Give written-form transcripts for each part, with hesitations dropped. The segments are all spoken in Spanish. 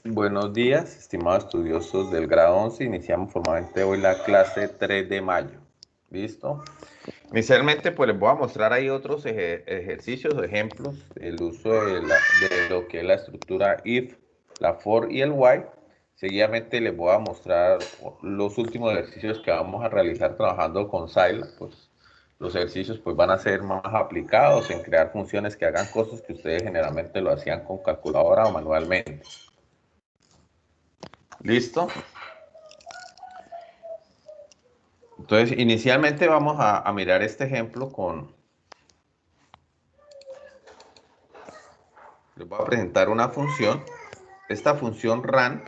Buenos días, estimados estudiosos del grado 11. Iniciamos formalmente hoy la clase 3 de mayo. ¿Listo? Inicialmente, pues les voy a mostrar ahí otros ejercicios o ejemplos del uso de lo que es la estructura if, la for y el while. Seguidamente les voy a mostrar los últimos ejercicios que vamos a realizar trabajando con Scilab. Pues los ejercicios pues van a ser más aplicados en crear funciones que hagan cosas que ustedes generalmente lo hacían con calculadora o manualmente. ¿Listo? Entonces, inicialmente vamos a mirar este ejemplo les voy a presentar una función. Esta función run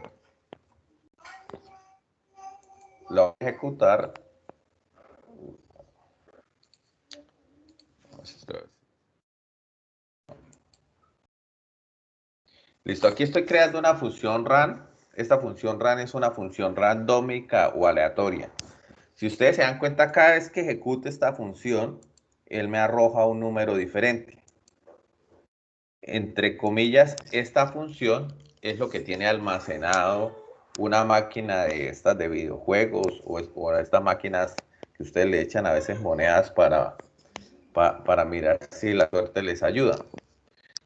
la voy a ejecutar. Listo, aquí estoy creando una función run. Esta función run es una función randómica o aleatoria. Si ustedes se dan cuenta, cada vez que ejecute esta función, él me arroja un número diferente. Entre comillas, esta función es lo que tiene almacenado una máquina de estas de videojuegos o estas máquinas que ustedes le echan a veces monedas para mirar si la suerte les ayuda.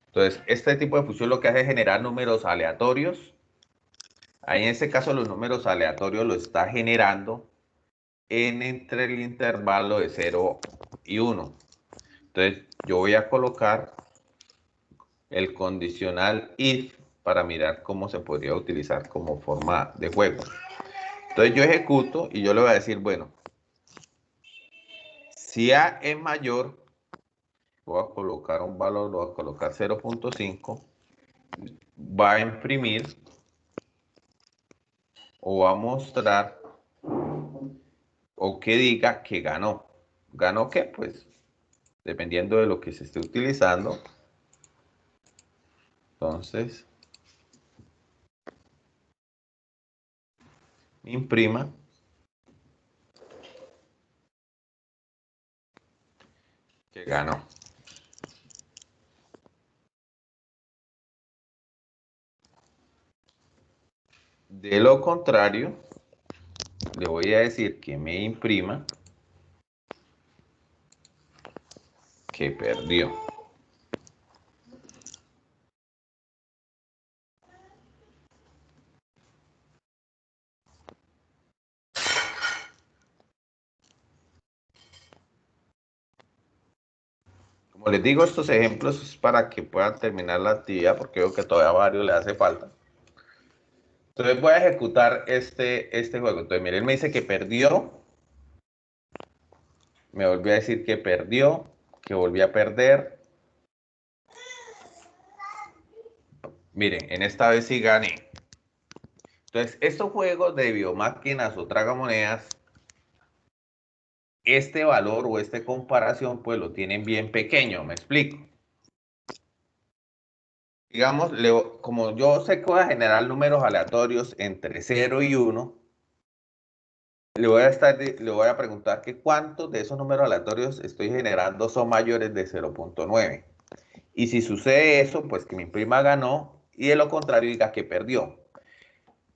Entonces, este tipo de función lo que hace es generar números aleatorios. Ahí en este caso los números aleatorios lo está generando entre el intervalo de 0 y 1. Entonces, yo voy a colocar el condicional if para mirar cómo se podría utilizar como forma de juego. Entonces yo ejecuto y yo le voy a decir, bueno, si A es mayor, voy a colocar un valor, lo voy a colocar 0.5, va a imprimir o va a mostrar o que diga que ganó. ¿Ganó qué? Pues dependiendo de lo que se esté utilizando. Entonces, imprima que ganó. De lo contrario, le voy a decir que me imprima que perdió. Como les digo, estos ejemplos es para que puedan terminar la actividad, porque veo que todavía a varios le hace falta. Entonces voy a ejecutar este juego. Entonces, miren, él me dice que perdió. Me volvió a decir que perdió, que volví a perder. Miren, en esta vez sí gané. Entonces, estos juegos de biomáquinas o tragamonedas, este valor o esta comparación, pues lo tienen bien pequeño, me explico. Digamos, como yo sé que voy a generar números aleatorios entre 0 y 1, le voy a preguntar que cuántos de esos números aleatorios estoy generando son mayores de 0.9. Y si sucede eso, pues que mi prima ganó y de lo contrario diga que perdió.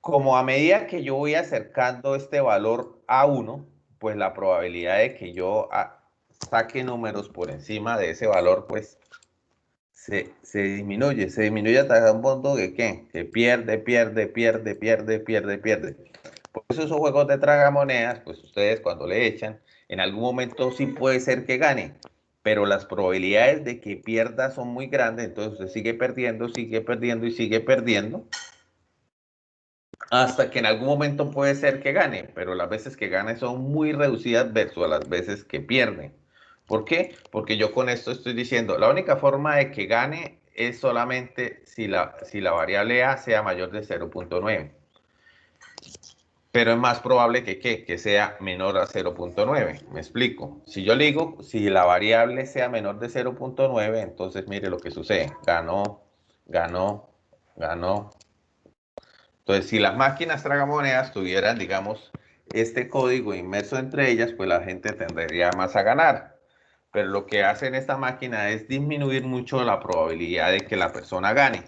Como a medida que yo voy acercando este valor a 1, pues la probabilidad de que yo saque números por encima de ese valor, pues se disminuye. Se disminuye hasta un punto que ¿qué? Que pierde, pierde, pierde, pierde, pierde, pierde. Por eso esos juegos de tragamonedas, pues ustedes cuando le echan, en algún momento sí puede ser que gane, pero las probabilidades de que pierda son muy grandes, entonces usted sigue perdiendo y sigue perdiendo, hasta que en algún momento puede ser que gane, pero las veces que gane son muy reducidas versus a las veces que pierde. ¿Por qué? Porque yo con esto estoy diciendo, la única forma de que gane es solamente si la variable A sea mayor de 0.9. Pero es más probable que sea menor a 0.9. Me explico. Si yo le digo, si la variable sea menor de 0.9, entonces mire lo que sucede. Ganó, ganó, ganó. Entonces, si las máquinas tragamonedas tuvieran, digamos, este código inmerso entre ellas, pues la gente tendría más a ganar. Pero lo que hace en esta máquina es disminuir mucho la probabilidad de que la persona gane.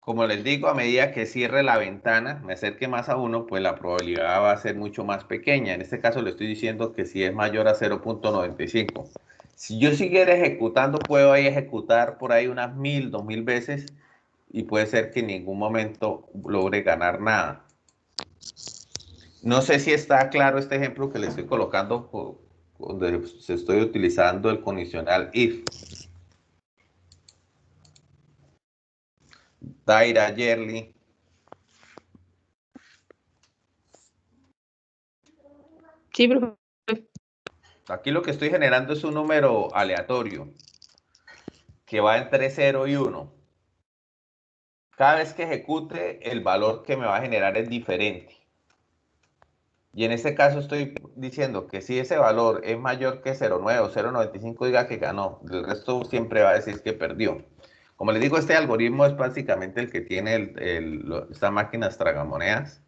Como les digo, a medida que cierre la ventana, me acerque más a 1, pues la probabilidad va a ser mucho más pequeña. En este caso le estoy diciendo que si es mayor a 0.95. Si yo siguiera ejecutando, puedo ahí ejecutar por ahí unas 1000, 2000 veces y puede ser que en ningún momento logre ganar nada. No sé si está claro este ejemplo que le estoy colocando donde se estoy utilizando el condicional if. Daira, Yerli. Sí, profe. Aquí lo que estoy generando es un número aleatorio que va entre 0 y 1. Cada vez que ejecute, el valor que me va a generar es diferente. Y en este caso estoy diciendo que si ese valor es mayor que 0.9 o 0.95, diga que ganó. El resto siempre va a decir que perdió. Como les digo, este algoritmo es básicamente el que tiene estas máquinas tragamonedas,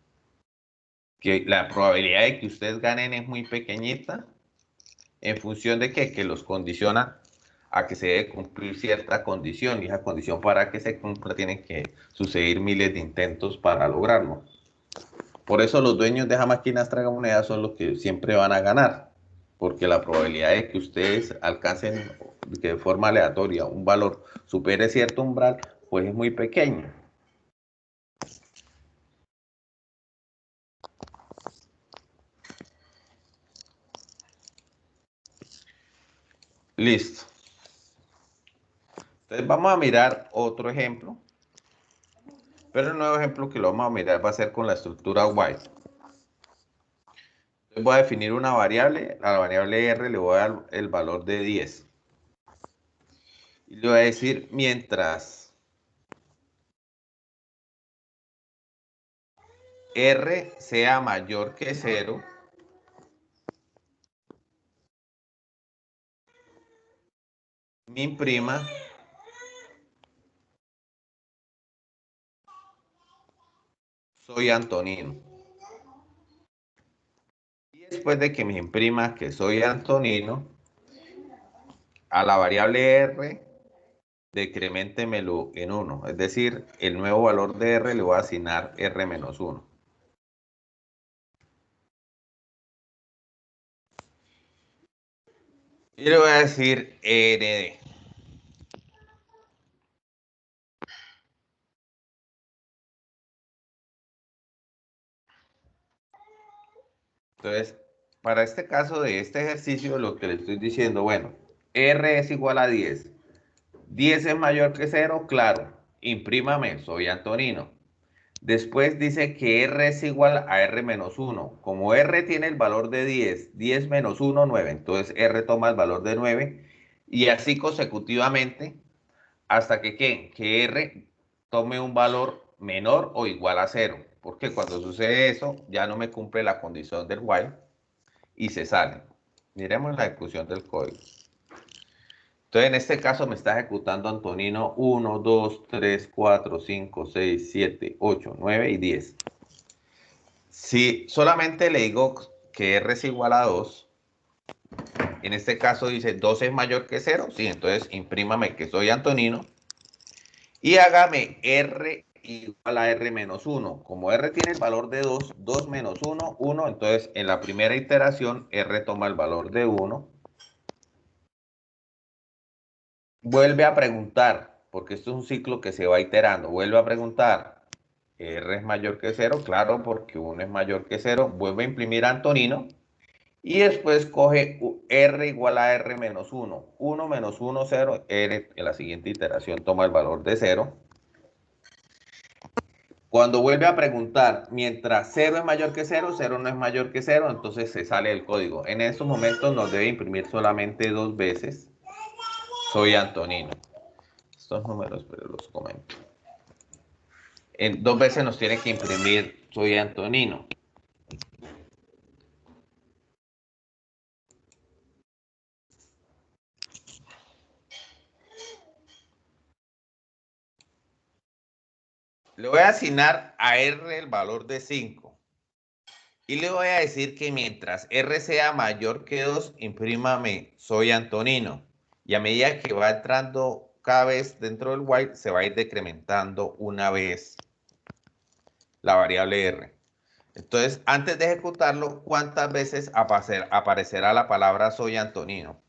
que la probabilidad de que ustedes ganen es muy pequeñita, en función de que los condiciona a que se debe cumplir cierta condición, y esa condición para que se cumpla tienen que suceder miles de intentos para lograrlo. Por eso los dueños de esas máquinas tragamonedas son los que siempre van a ganar, porque la probabilidad de que ustedes alcancen que de forma aleatoria un valor supere cierto umbral, pues es muy pequeño. Listo. Entonces vamos a mirar otro ejemplo, pero el nuevo ejemplo que lo vamos a mirar va a ser con la estructura while. Voy a definir una variable, a la variable R le voy a dar el valor de 10. Y le voy a decir mientras R sea mayor que 0, min prima soy Antonino. Y después de que me imprima que soy Antonino, a la variable R decreméntemelo en 1. Es decir, el nuevo valor de R le voy a asignar R menos 1. Y le voy a decir ND. Entonces, para este caso de este ejercicio, lo que le estoy diciendo, bueno, R es igual a 10. 10 es mayor que 0, claro. Imprímame, soy Antonino. Después dice que R es igual a R menos 1. Como R tiene el valor de 10, 10 menos 1, 9. Entonces R toma el valor de 9. Y así consecutivamente hasta que, ¿qué? Que R tome un valor menor o igual a 0. Porque cuando sucede eso, ya no me cumple la condición del while y se sale. Miremos la ejecución del código. Entonces, en este caso me está ejecutando Antonino 1, 2, 3, 4, 5, 6, 7, 8, 9 y 10. Si solamente le digo que R es igual a 2, en este caso dice 2 es mayor que 0, sí, entonces imprímame que soy Antonino y hágame R igual a R menos 1. Como R tiene el valor de 2, 2 menos 1, 1, entonces en la primera iteración R toma el valor de 1. Vuelve a preguntar, porque esto es un ciclo que se va iterando, vuelve a preguntar, R es mayor que 0, claro, porque 1 es mayor que 0, vuelve a imprimir a Antonino, y después coge R igual a R menos 1, 1 menos 1, 0, R en la siguiente iteración toma el valor de 0. Cuando vuelve a preguntar, mientras 0 es mayor que 0, 0 no es mayor que 0, entonces se sale del código. En estos momentos nos debe imprimir solamente 2 veces, soy Antonino. Estos números, pero los comento. En 2 veces nos tiene que imprimir soy Antonino. Le voy a asignar a R el valor de 5. Y le voy a decir que mientras R sea mayor que 2, imprímame soy Antonino. Y a medida que va entrando cada vez dentro del while se va a ir decrementando una vez la variable R. Entonces, antes de ejecutarlo, ¿cuántas veces aparecerá la palabra soy Antonino?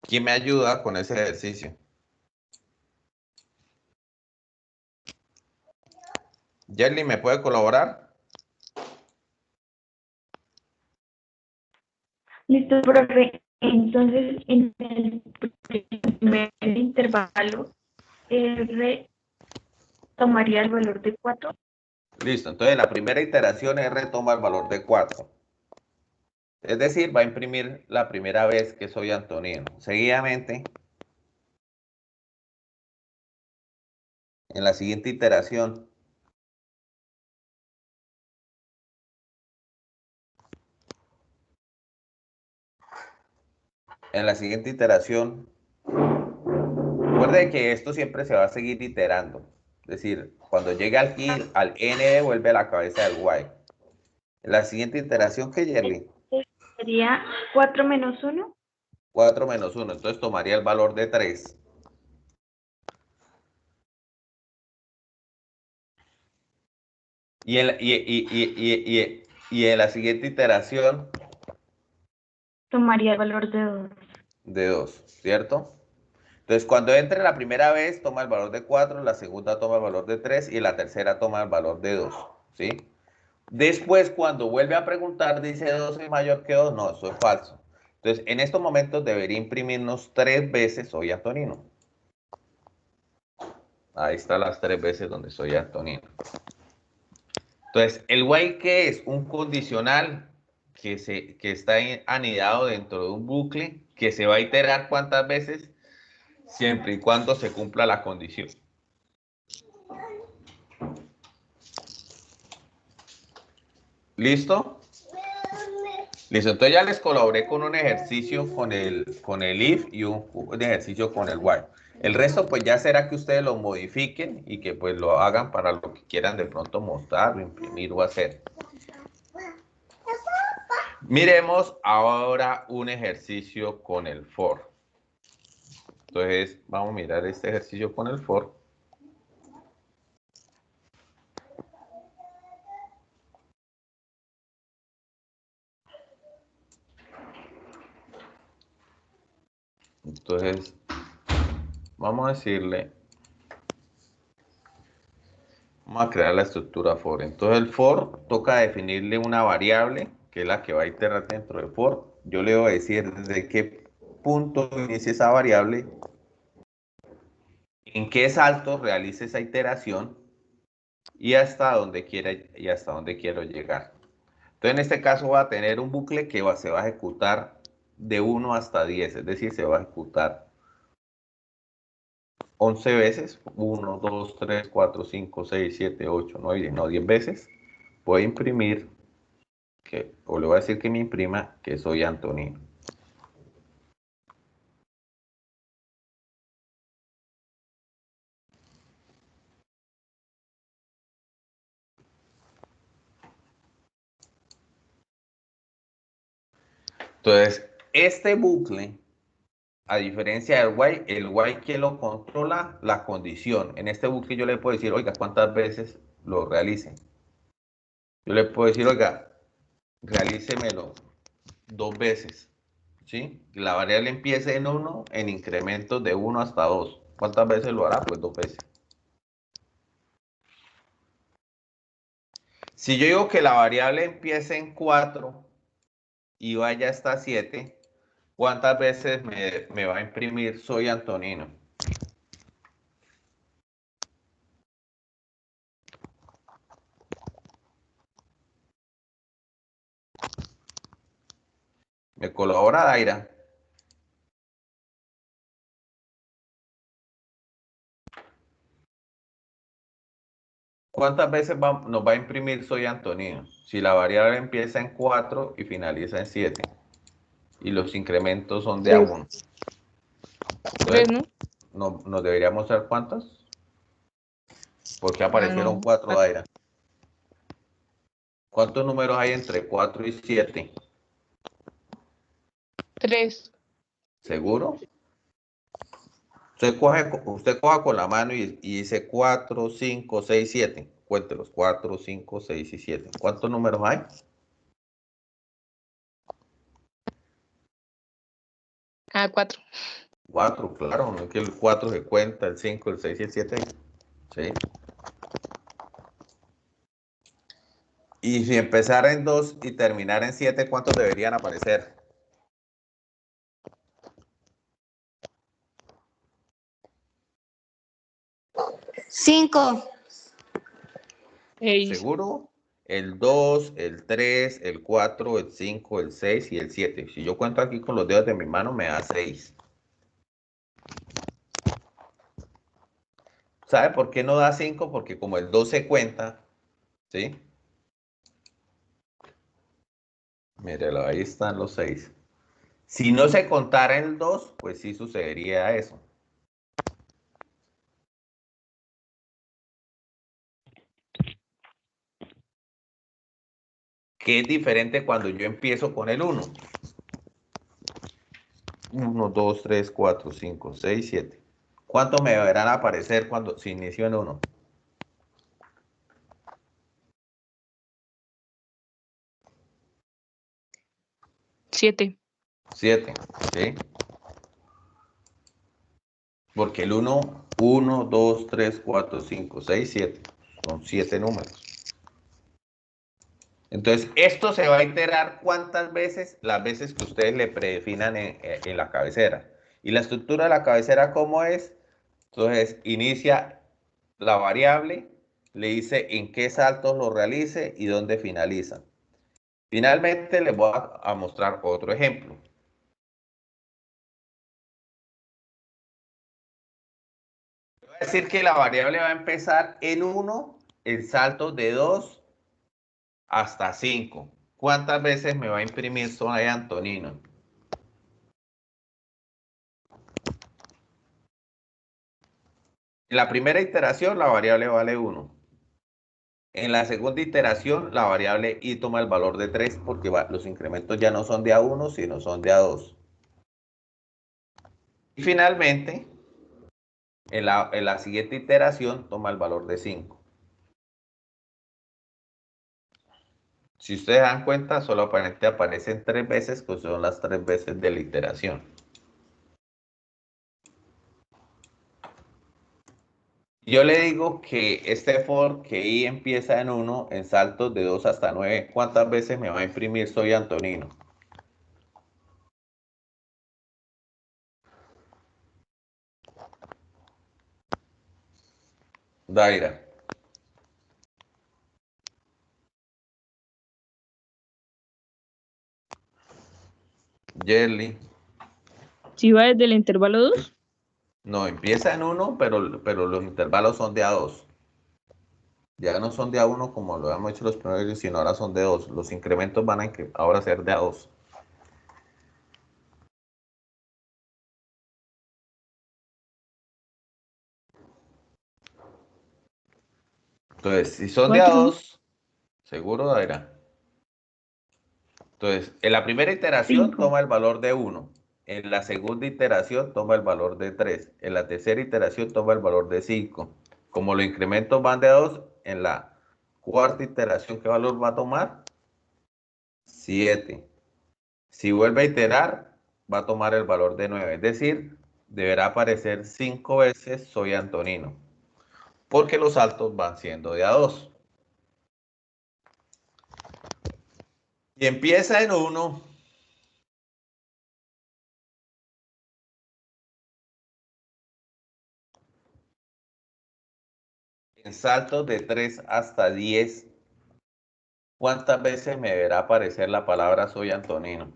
¿Quién me ayuda con ese ejercicio? Yerly, ¿me puede colaborar? Listo, profe. Entonces, en el primer intervalo, R tomaría el valor de 4. Listo, entonces en la primera iteración R toma el valor de 4. Es decir, va a imprimir la primera vez que soy Antonino. Seguidamente, en la siguiente iteración, recuerde que esto siempre se va a seguir iterando. Es decir, cuando llegue al n vuelve a la cabeza del y. En la siguiente iteración, ¿qué, Yerly? Sería 4 menos 1. 4 menos 1, entonces tomaría el valor de 3. Y en la siguiente iteración, Tomaría el valor de 2. de 2, ¿cierto? Entonces, cuando entre la primera vez, toma el valor de 4, la segunda toma el valor de 3 y la tercera toma el valor de 2, ¿sí? Después, cuando vuelve a preguntar, dice 2 es mayor que 2. No, eso es falso. Entonces, en estos momentos debería imprimirnos 3 veces soy Antonino. Ahí está las 3 veces donde soy Antonino. Entonces, el while, ¿qué es? Un condicional que está anidado dentro de un bucle que se va a iterar ¿cuántas veces? Siempre y cuando se cumpla la condición. ¿Listo? Listo, entonces ya les colaboré con un ejercicio con el if y un ejercicio con el while. El resto pues ya será que ustedes lo modifiquen y que pues lo hagan para lo que quieran de pronto mostrar o imprimir o hacer. Miremos ahora un ejercicio con el for. Entonces vamos a mirar este ejercicio con el for. Entonces vamos a decirle, vamos a crear la estructura for. Entonces el for toca definirle una variable que es la que va a iterar dentro de for. Yo le voy a decir desde qué punto inicia esa variable, en qué salto realice esa iteración y hasta dónde quiero llegar. Entonces en este caso va a tener un bucle que se va a ejecutar de 1 hasta 10, es decir, se va a ejecutar 11 veces, 1, 2, 3, 4, 5, 6, 7, 8, 9, 10, no, 10 veces. Voy a imprimir, o le voy a decir que me imprima que soy Antonino. Entonces, este bucle, a diferencia del while, el while que lo controla la condición. En este bucle yo le puedo decir, oiga, ¿cuántas veces lo realice? Yo le puedo decir, oiga, realícemelo 2 veces, ¿sí? La variable empieza en 1 en incrementos de 1 hasta 2. ¿Cuántas veces lo hará? Pues 2 veces. Si yo digo que la variable empieza en 4 y vaya hasta 7, ¿cuántas veces me va a imprimir soy Antonino? ¿Me colabora, Daira? ¿Cuántas veces nos va a imprimir soy Antonino? Si la variable empieza en 4 y finaliza en 7. Y los incrementos son de a 1. 3, ¿no? ¿Nos debería mostrar cuántas? Porque Ah, aparecieron no. 4, Daira. ¿Cuántos números hay entre 4 y 7? 3. ¿Seguro? Usted coja con la mano y dice 4, 5, 6, 7. Cuéntelos, 4, 5, 6 y 7. ¿Cuántos números hay? 4. 4, claro, no es que el 4 se cuenta, el 5, el 6 y el 7. ¿Sí? Y si empezara en 2 y terminara en 7, ¿cuántos deberían aparecer? 5. 6. ¿Seguro? El 2, el 3, el 4, el 5, el 6 y el 7. Si yo cuento aquí con los dedos de mi mano, me da 6. ¿Sabe por qué no da 5? Porque como el 2 se cuenta, ¿sí? Mírelo, ahí están los 6. Si no se contara el 2, pues sí sucedería eso. ¿Qué es diferente cuando yo empiezo con el 1? 1, 2, 3, 4, 5, 6, 7. ¿Cuántos me verán aparecer cuando se inició en 1? 7. 7, ¿sí? Porque el 1, 1, 2, 3, 4, 5, 6, 7. Son 7 números. Entonces, esto se va a iterar ¿cuántas veces? Las veces que ustedes le predefinan en la cabecera. ¿Y la estructura de la cabecera cómo es? Entonces, inicia la variable, le dice en qué saltos lo realice y dónde finaliza. Finalmente, les voy a mostrar otro ejemplo. Voy a decir que la variable va a empezar en 1, en saltos de 2 hasta 5. ¿Cuántas veces me va a imprimir Soy Antonino? En la primera iteración, la variable vale 1. En la segunda iteración, la variable i toma el valor de 3 porque los incrementos ya no son de a1, sino son de a2. Y finalmente, en la siguiente iteración, toma el valor de 5. Si ustedes dan cuenta, solo aparecen 3 veces, que son las 3 veces de la iteración. Yo le digo que este for que i empieza en 1, en saltos de 2 hasta 9, ¿cuántas veces me va a imprimir Soy Antonino? Daira. Jelly. Si va desde el intervalo 2. No, empieza en 1, pero los intervalos son de a2. Ya no son de a1 como lo hemos hecho los primeros, sino ahora son de 2. Los incrementos van a ahora ser de a2. Entonces, si son de 4. a2, seguro Daira. Entonces, en la primera iteración 5. toma el valor de 1. En la segunda iteración toma el valor de 3. En la tercera iteración toma el valor de 5. Como los incrementos van de a 2, en la cuarta iteración, ¿qué valor va a tomar? 7. Si vuelve a iterar, va a tomar el valor de 9. Es decir, deberá aparecer 5 veces Soy Antonino. Porque los saltos van siendo de a 2. Y empieza en 1. En saltos de 3 hasta 10. ¿Cuántas veces me verá aparecer la palabra Soy Antonino?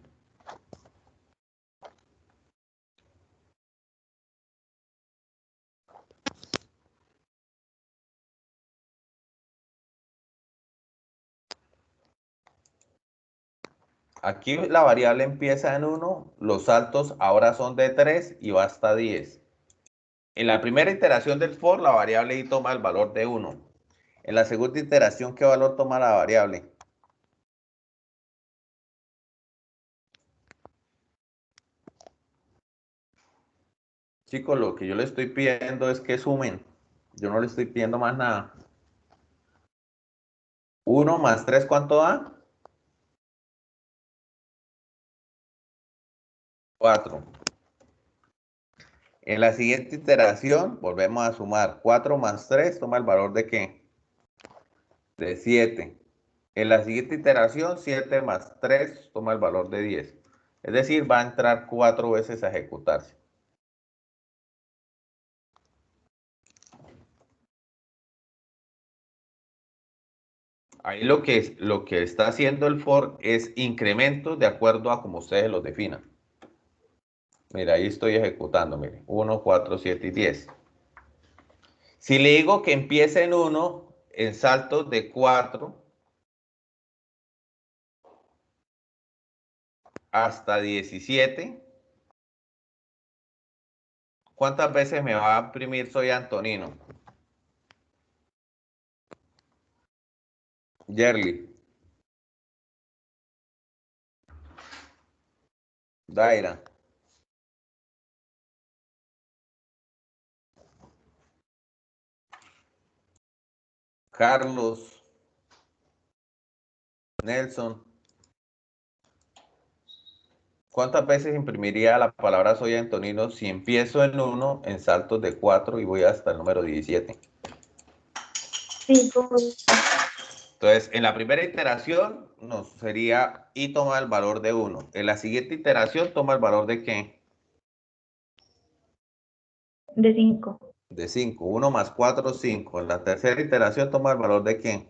Aquí la variable empieza en 1, los saltos ahora son de 3 y va hasta 10. En la primera iteración del for, la variable i toma el valor de 1. En la segunda iteración, ¿qué valor toma la variable? Chicos, lo que yo le estoy pidiendo es que sumen. Yo no le estoy pidiendo más nada. 1 más 3, ¿cuánto da? 4. En la siguiente iteración, volvemos a sumar. 4 más 3 toma el valor de ¿qué? De 7. En la siguiente iteración, 7 más 3 toma el valor de 10. Es decir, va a entrar 4 veces a ejecutarse. Ahí lo que está haciendo el for es incremento de acuerdo a como ustedes lo definan. Mira, ahí estoy ejecutando, mire. 1, 4, 7 y 10. Si le digo que empiece en 1, en saltos de 4 hasta 17, ¿cuántas veces me va a imprimir Soy Antonino? Yerly. Daira. Carlos. Nelson. ¿Cuántas veces imprimiría la palabra Soy Antonino si empiezo en 1, en saltos de 4 y voy hasta el número 17? 5. Entonces, en la primera iteración nos sería y toma el valor de 1. En la siguiente iteración toma el valor de ¿qué? De 5. De 5. 1 más 4, 5. En la tercera iteración toma el valor de ¿qué?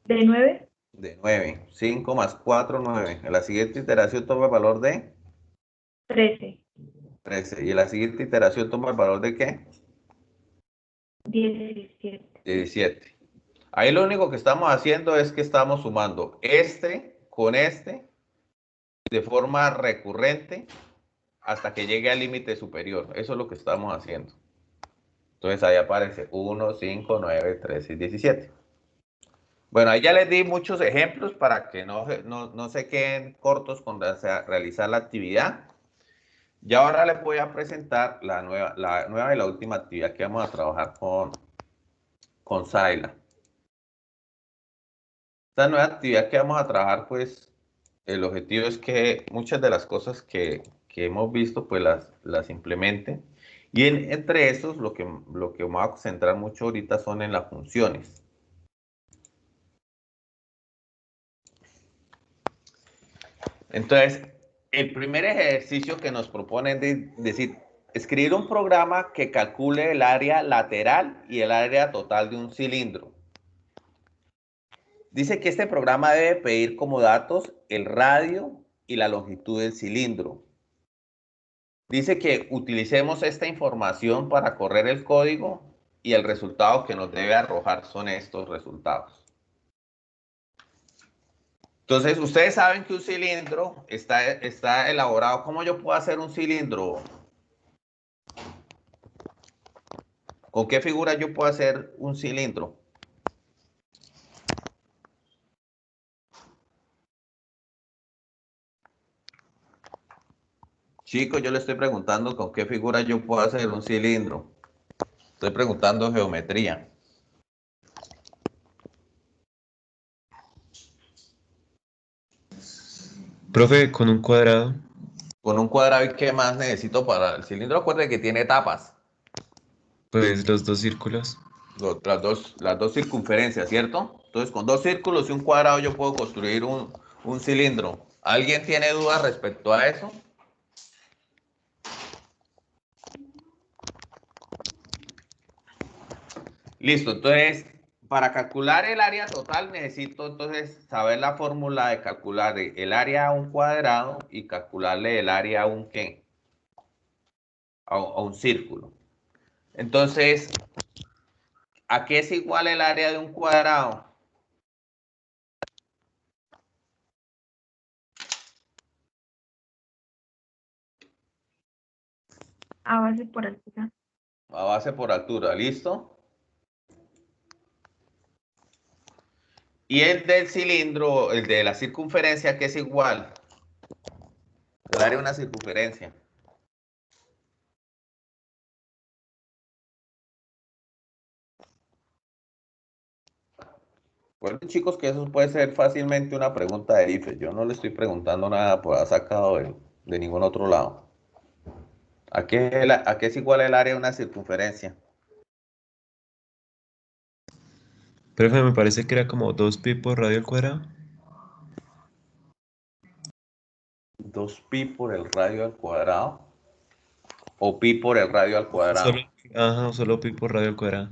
De 9. De 9. 5 más 4, 9. En la siguiente iteración toma el valor de 13. 13. Y en la siguiente iteración toma el valor de ¿qué? 17. 17. Ahí lo único que estamos haciendo es que estamos sumando este con este de forma recurrente hasta que llegue al límite superior. Eso es lo que estamos haciendo. Entonces ahí aparece 1, 5, 9, 13 y 17. Bueno, ahí ya les di muchos ejemplos para que no se queden cortos con realizar la actividad. Y ahora les voy a presentar la nueva y la última actividad que vamos a trabajar con Saila. Esta nueva actividad que vamos a trabajar, pues, el objetivo es que muchas de las cosas que hemos visto, pues las implementen. Y entre esos, lo que vamos a concentrar mucho ahorita son en las funciones. Entonces, el primer ejercicio que nos propone es decir, escribir un programa que calcule el área lateral y el área total de un cilindro. Dice que este programa debe pedir como datos el radio y la longitud del cilindro. Dice que utilicemos esta información para correr el código y el resultado que nos debe arrojar son estos resultados. Entonces, ustedes saben que un cilindro está elaborado. ¿Cómo yo puedo hacer un cilindro? ¿Con qué figura yo puedo hacer un cilindro? Chicos, yo le estoy preguntando con qué figura yo puedo hacer un cilindro. Estoy preguntando geometría. Profe, con un cuadrado. Con un cuadrado, ¿y qué más necesito para el cilindro? Recuerde que tiene etapas. Pues los dos círculos. Las dos circunferencias, ¿cierto? Entonces, con dos círculos y un cuadrado yo puedo construir un cilindro. ¿Alguien tiene dudas respecto a eso? Listo, entonces, para calcular el área total necesito entonces saber la fórmula de calcular el área a un cuadrado y calcularle el área a un ¿qué? A un círculo. Entonces, ¿a qué es igual el área de un cuadrado? A base por altura. A base por altura, ¿listo? Y el del cilindro, el de la circunferencia, que es igual. El área de una circunferencia. Bueno, chicos, que eso puede ser fácilmente una pregunta de IFES. Yo no le estoy preguntando nada por haber sacado de ningún otro lado. ¿A qué es igual el área de una circunferencia? Profe, me parece que era como 2pi por radio al cuadrado. 2pi por el radio al cuadrado. O pi por el radio al Solo, cuadrado. ajá, solo pi por radio al cuadrado.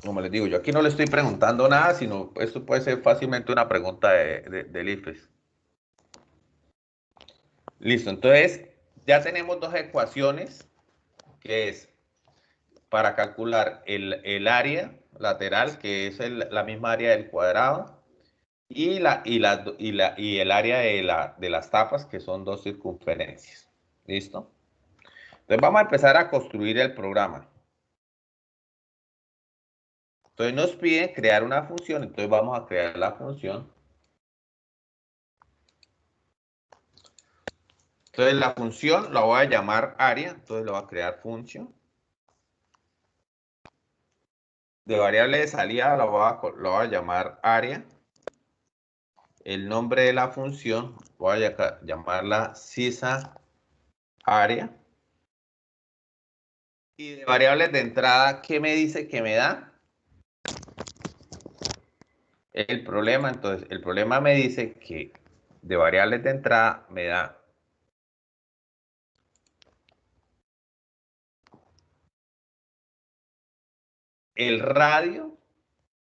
Como les digo, yo aquí no le estoy preguntando nada, sino esto puede ser fácilmente una pregunta del IFES. Listo, entonces ya tenemos dos ecuaciones, que es para calcular el área lateral, que es la misma área del cuadrado, y el área de las tapas, que son dos circunferencias. ¿Listo? Entonces vamos a empezar a construir el programa. Entonces nos piden crear una función, entonces vamos a crear la función. Entonces la función la voy a llamar área, entonces lo voy a crear función. De variable de salida lo voy a llamar área. El nombre de la función voy a llamarla sisa área. Y de variables de entrada, ¿qué me dice que me da? El problema, entonces, el problema me dice que de variables de entrada me da el radio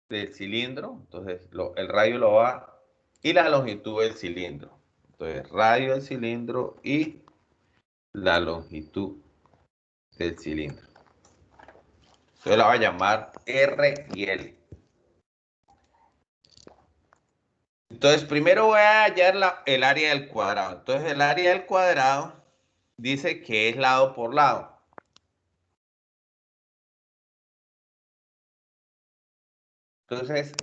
del cilindro, entonces el radio lo va, y la longitud del cilindro. Entonces, radio del cilindro y la longitud del cilindro. Entonces la voy a llamar R y L. Entonces, primero voy a hallar el área del cuadrado. Entonces, el área del cuadrado dice que es lado por lado. Entonces,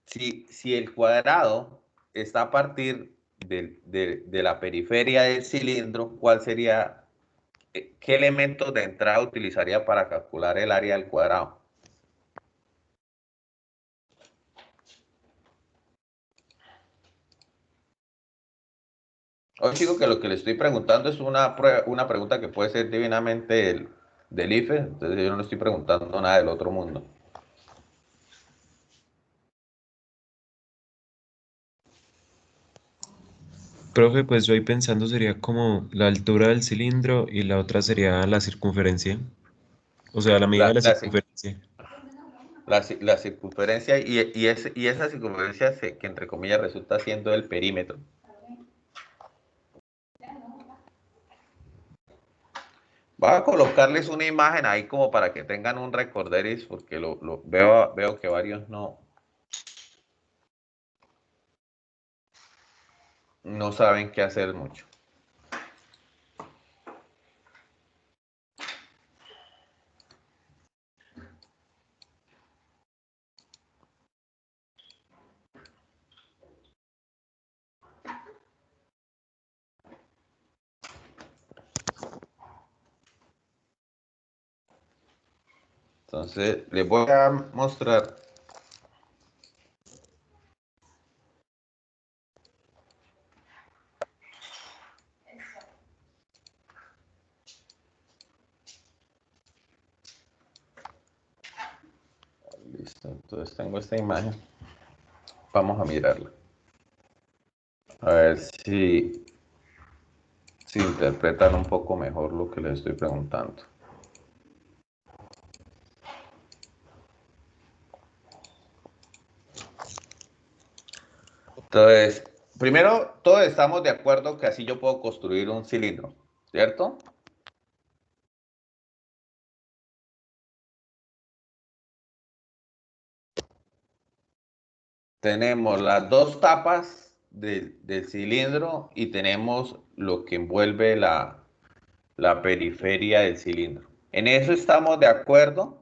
si el cuadrado está a partir de la periferia del cilindro, ¿cuál sería, qué elementos de entrada utilizaría para calcular el área del cuadrado? Os digo que lo que le estoy preguntando es una pregunta que puede ser divinamente del IFE, entonces yo no le estoy preguntando nada del otro mundo. Profe, pues yo ahí pensando sería como la altura del cilindro y la otra sería la circunferencia. O sea, la medida de La, la la, circunferencia. la circunferencia y esa circunferencia que entre comillas resulta siendo el perímetro. Voy a colocarles una imagen ahí como para que tengan un recorderis, porque veo que varios no saben qué hacer mucho. Entonces, les voy a mostrar. Listo, entonces tengo esta imagen. Vamos a mirarla. A ver si interpretan un poco mejor lo que les estoy preguntando. Entonces, primero, todos estamos de acuerdo que así yo puedo construir un cilindro, ¿cierto? Tenemos las dos tapas del cilindro y tenemos lo que envuelve la periferia del cilindro. ¿En eso estamos de acuerdo?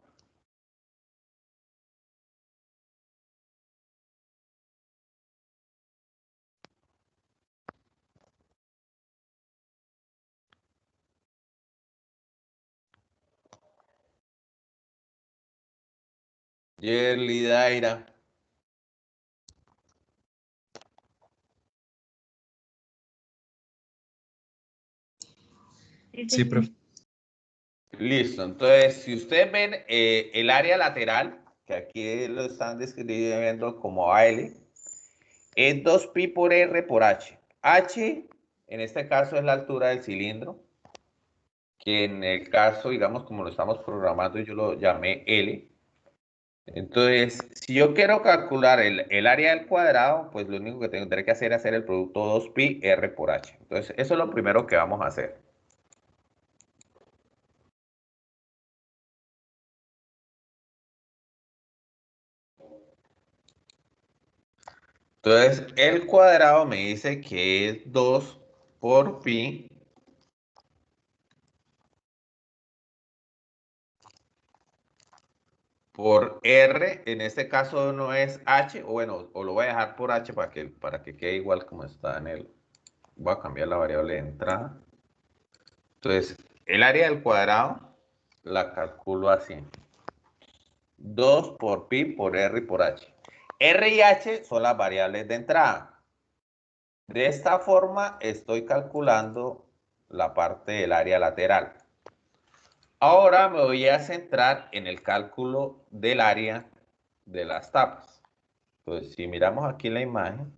Yerli Daira. Sí, profe. Listo, entonces si ustedes ven el área lateral, que aquí lo están describiendo como AL, es 2pi por R por H. H, en este caso, es la altura del cilindro, que en el caso, digamos, como lo estamos programando, yo lo llamé L. Entonces, si yo quiero calcular el área del cuadrado, pues lo único que tendré que hacer es hacer el producto 2pi R por H. Entonces, eso es lo primero que vamos a hacer. Entonces, el cuadrado me dice que es 2 por pi por R. En este caso no es H, o bueno, o lo voy a dejar por H para que quede igual como está en el... Voy a cambiar la variable de entrada. Entonces, el área del cuadrado la calculo así. 2 por pi por R y por H. R y H son las variables de entrada. De esta forma estoy calculando la parte del área lateral. Ahora me voy a centrar en el cálculo del área de las tapas. Entonces, si miramos aquí la imagen,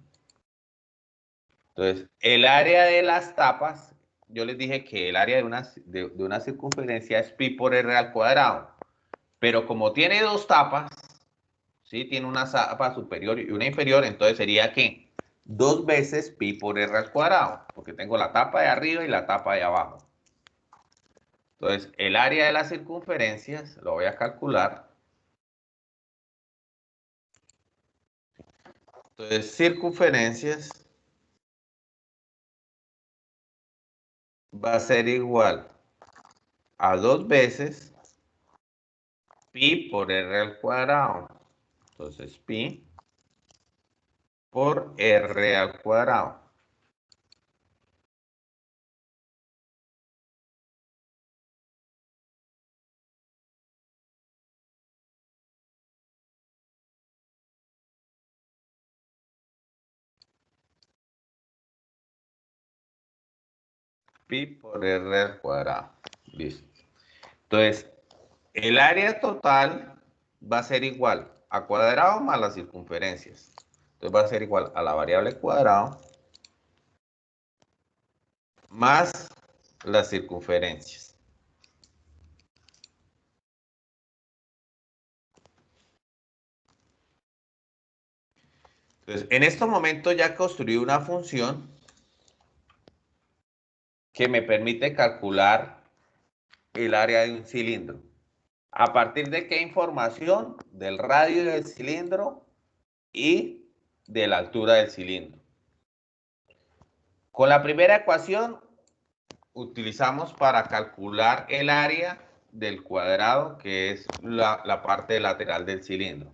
entonces el área de las tapas, yo les dije que el área de una circunferencia es pi por R al cuadrado. Pero como tiene dos tapas, ¿sí? Tiene una tapa superior y una inferior, entonces sería ¿qué? 2 veces pi por R al cuadrado, porque tengo la tapa de arriba y la tapa de abajo. Entonces, el área de las circunferencias lo voy a calcular. Entonces, circunferencias va a ser igual a 2 veces pi por R al cuadrado. Entonces, pi por R al cuadrado. Pi por R al cuadrado. Listo. Entonces, el área total va a ser igual a cuadrado más las circunferencias. Entonces va a ser igual a la variable cuadrado más las circunferencias. Entonces, en estos momentos ya construí una función que me permite calcular el área de un cilindro. ¿A partir de qué información? Del radio del cilindro y de la altura del cilindro. Con la primera ecuación utilizamos para calcular el área del cuadrado, que es la parte lateral del cilindro.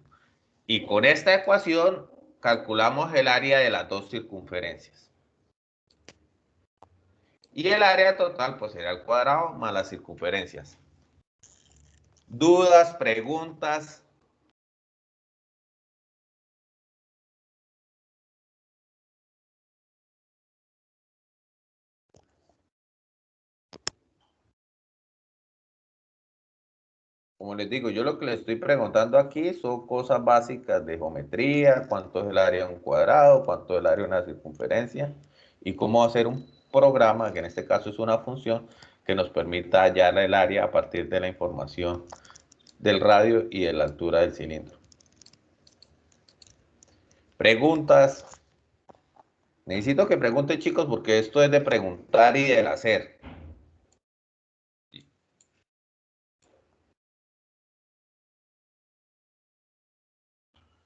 Y con esta ecuación calculamos el área de las dos circunferencias. Y el área total pues será el cuadrado más las circunferencias. ¿Dudas, preguntas? Como les digo, yo lo que les estoy preguntando aquí son cosas básicas de geometría, cuánto es el área de un cuadrado, cuánto es el área de una circunferencia y cómo hacer un programa, que en este caso es una función, que nos permita hallar el área a partir de la información del radio y de la altura del cilindro. ¿Preguntas? Necesito que pregunten, chicos, porque esto es de preguntar y del hacer.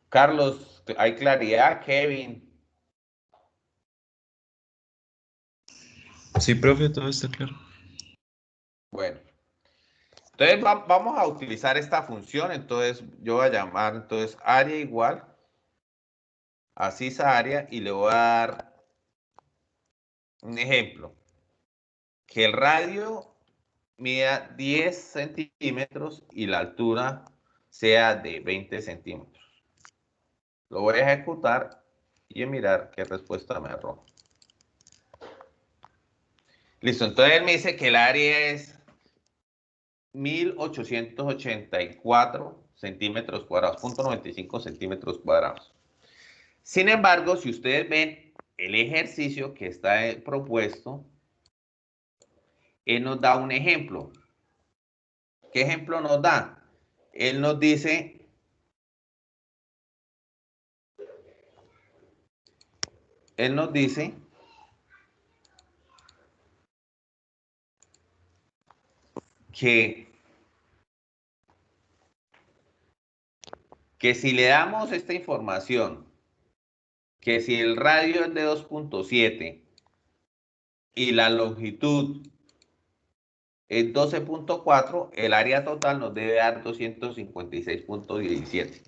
Carlos, ¿hay claridad? Kevin. Sí, profe, todo está claro. Bueno, entonces vamos a utilizar esta función. Entonces yo voy a llamar entonces área igual a esa área y le voy a dar un ejemplo. Que el radio mida 10 centímetros y la altura sea de 20 centímetros. Lo voy a ejecutar y a mirar qué respuesta me arroja. Listo, entonces él me dice que el área es 1884 centímetros cuadrados, 0.95 centímetros cuadrados. Sin embargo, si ustedes ven el ejercicio que está propuesto, él nos da un ejemplo. ¿Qué ejemplo nos da? Él nos dice que si le damos esta información, que si el radio es de 2.7 y la longitud es 12.4, el área total nos debe dar 256.17.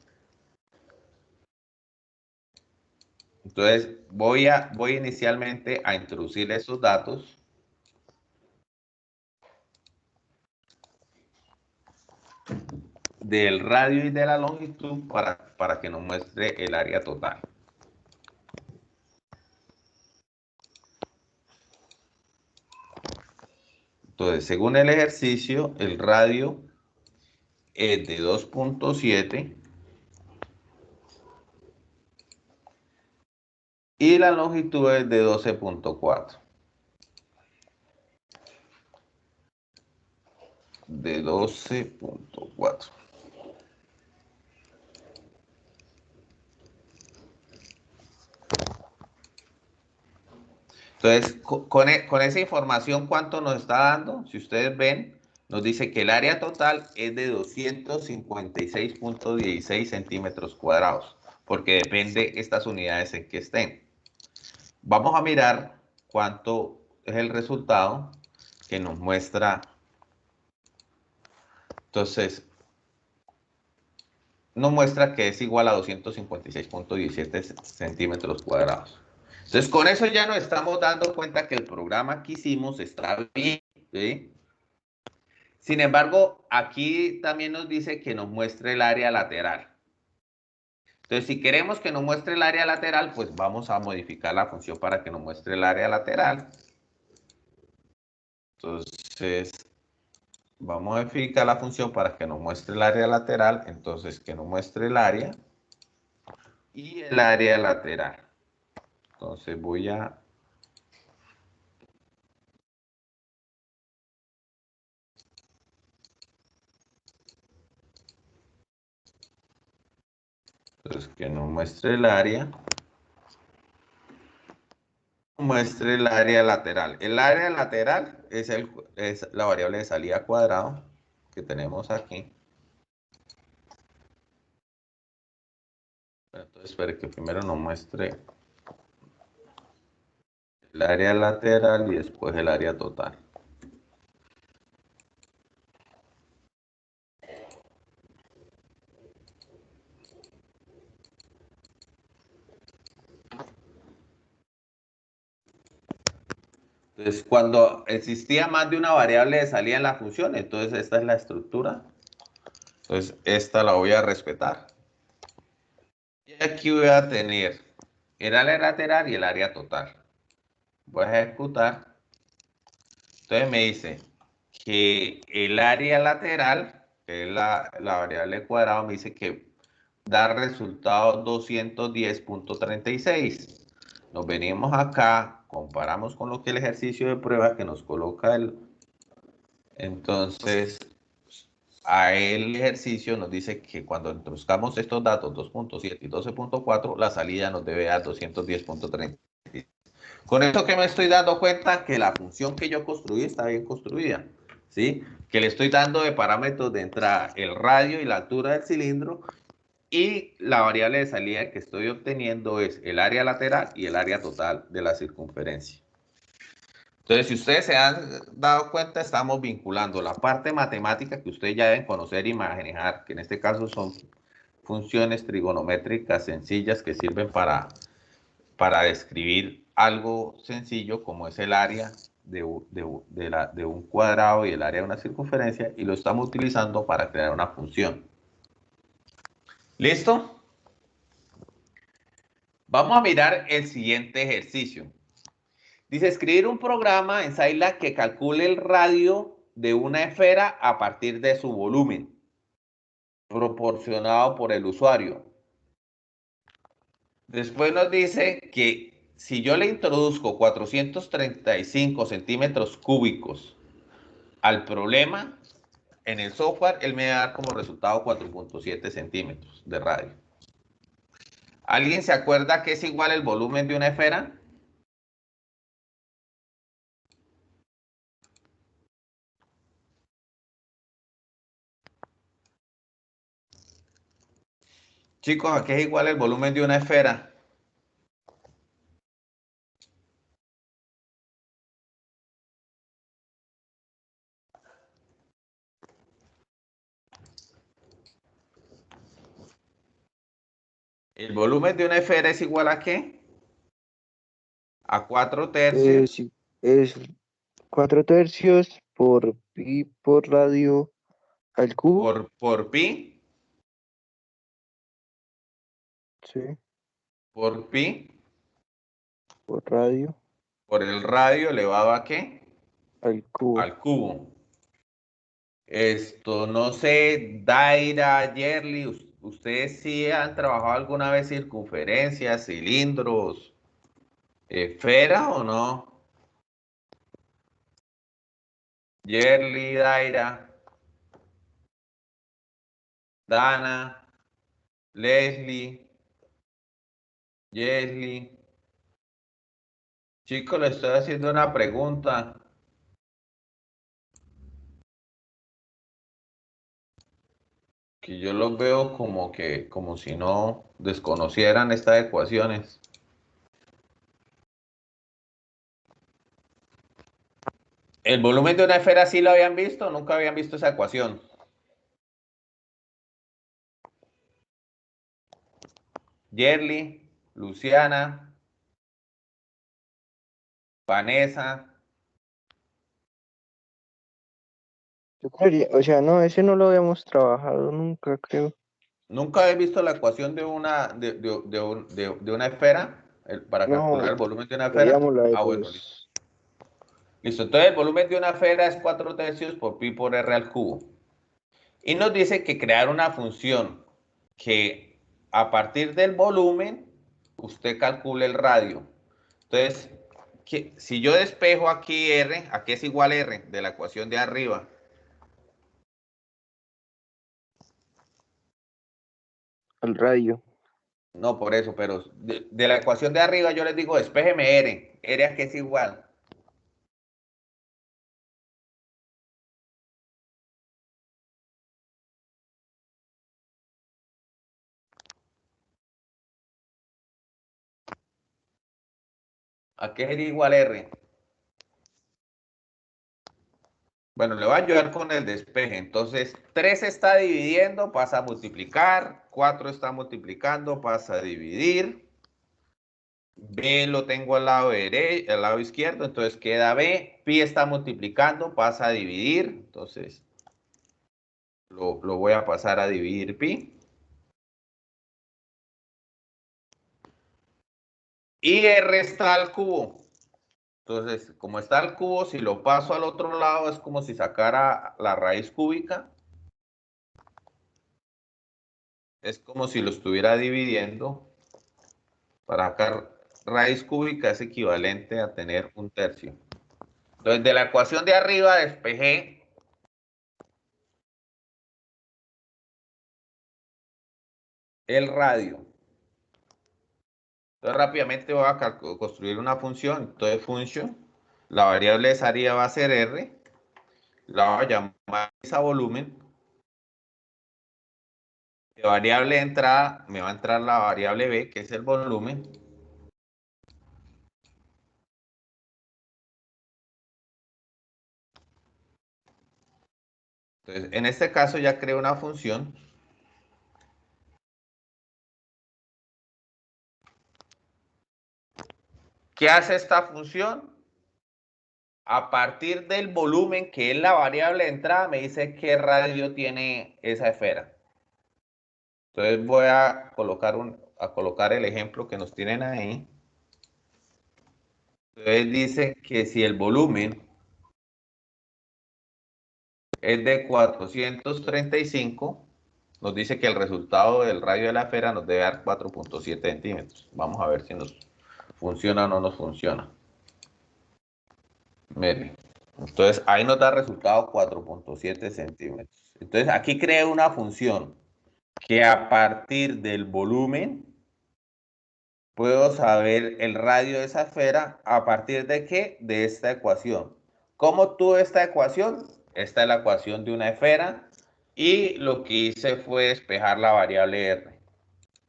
Entonces, voy inicialmente a introducir esos datos. Del radio y de la longitud para que nos muestre el área total. Entonces, según el ejercicio, el radio es de 2.7 y la longitud es de 12.4. De 12.4. Entonces, con esa información, ¿cuánto nos está dando? Si ustedes ven, nos dice que el área total es de 256.16 centímetros cuadrados, porque depende estas unidades en que estén. Vamos a mirar cuánto es el resultado que nos muestra. Entonces, nos muestra que es igual a 256.17 centímetros cuadrados. Entonces, con eso ya nos estamos dando cuenta que el programa que hicimos está bien, ¿sí? Sin embargo, aquí también nos dice que nos muestre el área lateral. Entonces, si queremos que nos muestre el área lateral, pues vamos a modificar la función para que nos muestre el área lateral. Entonces, vamos a modificar la función para que nos muestre el área lateral. Entonces, que nos muestre el área y el área lateral. Entonces, voy a... Entonces, que nos muestre el área. Muestre el área lateral. El área lateral es la variable de salida cuadrado que tenemos aquí. Entonces, espere que primero nos muestre el área lateral y después el área total. Entonces, cuando existía más de una variable de salida en la función, entonces esta es la estructura. Entonces, esta la voy a respetar. Y aquí voy a tener el área lateral y el área total. Voy a ejecutar. Entonces me dice que el área lateral, que es la variable cuadrado, me dice que da resultado 210.36. Nos venimos acá, comparamos con lo que el ejercicio de prueba que nos coloca el... Entonces, a el ejercicio nos dice que cuando introduzcamos estos datos 2.7 y 12.4, la salida nos debe dar 210.36. Con esto que me estoy dando cuenta que la función que yo construí está bien construida, ¿sí? Que le estoy dando de parámetros de entrada el radio y la altura del cilindro y la variable de salida que estoy obteniendo es el área lateral y el área total de la circunferencia. Entonces, si ustedes se han dado cuenta, estamos vinculando la parte matemática que ustedes ya deben conocer y manejar, que en este caso son funciones trigonométricas sencillas que sirven para describir algo sencillo como es el área de un cuadrado y el área de una circunferencia, y lo estamos utilizando para crear una función. ¿Listo? Vamos a mirar el siguiente ejercicio. Dice, escribir un programa en Scilab que calcule el radio de una esfera a partir de su volumen, proporcionado por el usuario. Después nos dice que si yo le introduzco 435 centímetros cúbicos al problema, en el software, él me va a dar como resultado 4.7 centímetros de radio. ¿Alguien se acuerda que es igual el volumen de una esfera? Chicos, ¿a qué es igual el volumen de una esfera? ¿El volumen de una esfera es igual a qué? A 4 tercios. Sí, es 4 tercios por pi por radio al cubo. Por pi. Sí, Por pi. por radio Por el radio elevado a qué? al cubo. Al cubo. Esto, no sé, Daira, Yerli, ¿ustedes sí han trabajado alguna vez circunferencias, cilindros, esfera o no? Yerli, Daira, Dana, Leslie, Yesli. Chicos, le estoy haciendo una pregunta. Que yo los veo como si no desconocieran estas ecuaciones. ¿El volumen de una esfera sí lo habían visto? ¿Nunca habían visto esa ecuación? Yerli, Luciana, Vanessa. Yo creería, o sea, no, ese no lo habíamos trabajado nunca, creo. ¿Nunca habéis visto la ecuación de una esfera? Para calcular No, el volumen de una esfera. veíamos la de Ah, bueno, listo. los... Listo, entonces el volumen de una esfera es 4 tercios por pi por r al cubo. Y nos dice que crear una función que a partir del volumen usted calcule el radio. Entonces, si yo despejo aquí R, ¿a qué es igual R? De la ecuación de arriba. al radio. No, por eso, pero de la ecuación de arriba yo les digo, despéjeme R. ¿R a qué es igual? ¿A qué sería igual R? Bueno, le voy a ayudar con el despeje. Entonces, 3 está dividiendo, pasa a multiplicar. 4 está multiplicando, pasa a dividir. B lo tengo al lado derecho, al lado izquierdo, entonces queda B. Pi está multiplicando, pasa a dividir. Entonces, lo voy a pasar a dividir pi. Y R está al cubo. Entonces, como está al cubo, si lo paso al otro lado, es como si sacara la raíz cúbica. Es como si lo estuviera dividiendo. Para sacar raíz cúbica es equivalente a tener un tercio. Entonces, de la ecuación de arriba despejé el radio. Entonces, rápidamente voy a construir una función. Entonces, function, la variable de salida va a ser R. La voy a llamar a volumen. De variable de entrada me va a entrar la variable B, que es el volumen. Entonces, en este caso ya creo una función. ¿Qué hace esta función? A partir del volumen, que es la variable de entrada, me dice qué radio tiene esa esfera. Entonces voy a colocar el ejemplo que nos tienen ahí. Entonces dice que si el volumen es de 435, nos dice que el resultado del radio de la esfera nos debe dar 4.7 centímetros. Vamos a ver si nos funciona o no nos funciona. Miren. Entonces ahí nos da resultado 4.7 centímetros. Entonces aquí creé una función que a partir del volumen puedo saber el radio de esa esfera a partir de ¿qué? De esta ecuación. ¿Cómo tuve esta ecuación? Esta es la ecuación de una esfera y lo que hice fue despejar la variable R.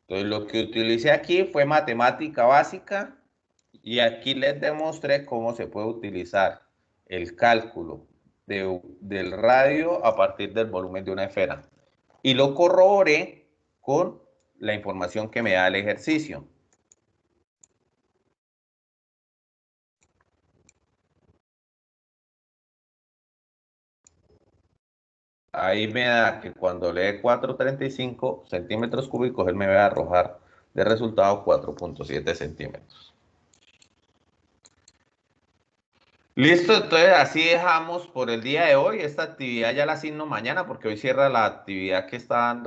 Entonces lo que utilicé aquí fue matemática básica y aquí les demostré cómo se puede utilizar el cálculo del radio a partir del volumen de una esfera. Y lo corroboré con la información que me da el ejercicio. Ahí me da que cuando le dé 435 centímetros cúbicos, él me va a arrojar de resultado 4.7 centímetros. Listo, entonces así dejamos por el día de hoy. Esta actividad ya la asigno mañana porque hoy cierra la actividad que están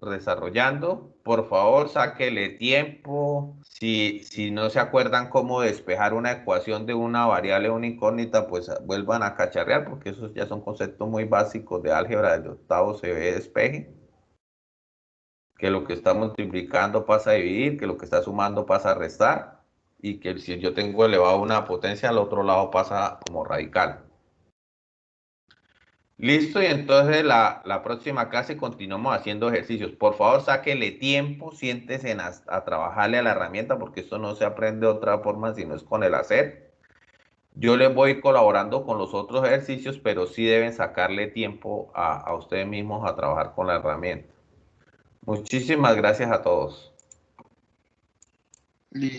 desarrollando. Por favor, sáquele tiempo. Si no se acuerdan cómo despejar una ecuación de una variable o una incógnita, pues vuelvan a cacharrear porque esos ya son conceptos muy básicos de álgebra del octavo CB de despeje. Que lo que está multiplicando pasa a dividir, que lo que está sumando pasa a restar. Y que si yo tengo elevado una potencia, al otro lado pasa como radical. Listo, y entonces la próxima clase continuamos haciendo ejercicios. Por favor, sáquele tiempo, siéntese a trabajarle a la herramienta, porque esto no se aprende de otra forma si no es con el hacer. Yo les voy colaborando con los otros ejercicios, pero sí deben sacarle tiempo a ustedes mismos a trabajar con la herramienta. Muchísimas gracias a todos. Listo.